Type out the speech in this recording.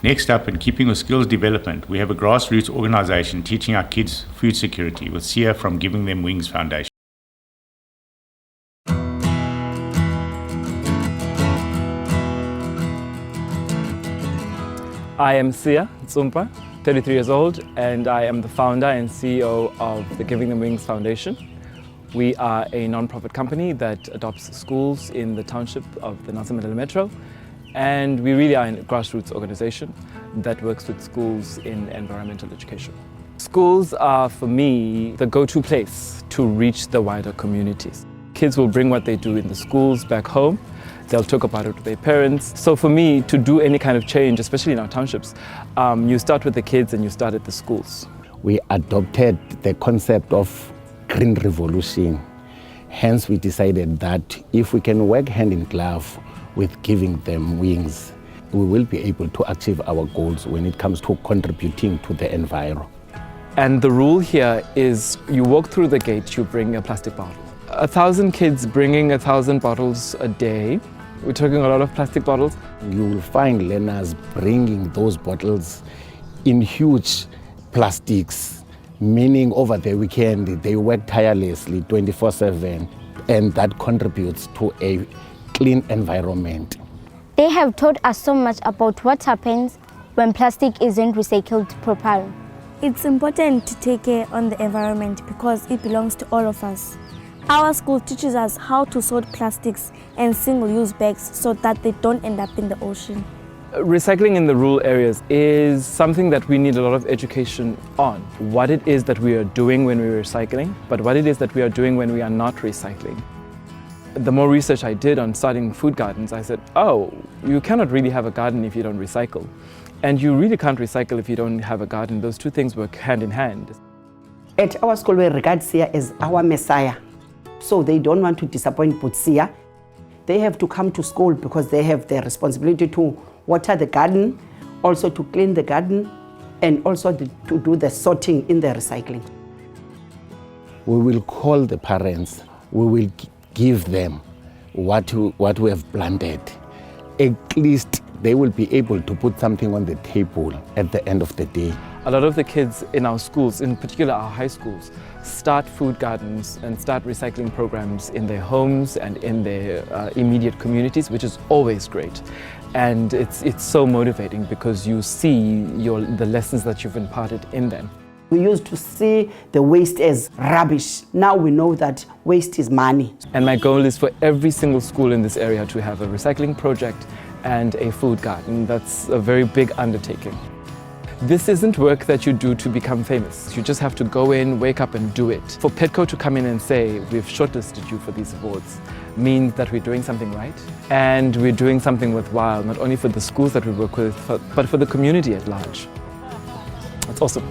Next up, in keeping with skills development, we have a grassroots organisation teaching our kids food security with Sia from Giving Them Wings Foundation. I am Sia Tsumpa, 33 years old, and I am the founder and CEO of the Giving Them Wings Foundation. We are a non-profit company that adopts schools in the township of the Nelson Mandela Metro, and we really are a grassroots organization that works with schools in environmental education. Schools are, for me, the go-to place to reach the wider communities. Kids will bring what they do in the schools back home. They'll talk about it with their parents. So for me, to do any kind of change, especially in our townships, you start with the kids and you start at the schools. We adopted the concept of green revolution. Hence, we decided that if we can work hand in glove with Giving Them Wings, we will be able to achieve our goals when it comes to contributing to the environment. And the rule here is you walk through the gate, you bring a plastic bottle. 1,000 kids bringing 1,000 bottles a day. We're talking a lot of plastic bottles. You will find learners bringing those bottles in huge plastics, meaning over the weekend they work tirelessly 24/7, and that contributes to a clean environment. They have taught us so much about what happens when plastic isn't recycled properly. It's important to take care on the environment because it belongs to all of us. Our school teaches us how to sort plastics and single-use bags so that they don't end up in the ocean. Recycling in the rural areas is something that we need a lot of education on. What it is that we are doing when we're recycling, but what it is that we are doing when we are not recycling. The more research I did on starting food gardens, I said, oh, you cannot really have a garden if you don't recycle. And you really can't recycle if you don't have a garden. Those two things work hand in hand. At our school, we regard Sia as our messiah. So they don't want to disappoint Sia. They have to come to school because they have the responsibility to water the garden, also to clean the garden, and also to do the sorting in the recycling. We will call the parents. We will give them what we have planted. At least they will be able to put something on the table at the end of the day. A lot of the kids in our schools, in particular our high schools, start food gardens and start recycling programs in their homes and in their immediate communities, which is always great. And it's so motivating because you see the lessons that you've imparted in them. We used to see the waste as rubbish. Now we know that waste is money. And my goal is for every single school in this area to have a recycling project and a food garden. That's a very big undertaking. This isn't work that you do to become famous. You just have to go in, wake up and do it. For Petco to come in and say, we've shortlisted you for these awards, means that we're doing something right. And we're doing something worthwhile, not only for the schools that we work with, but for the community at large. That's awesome.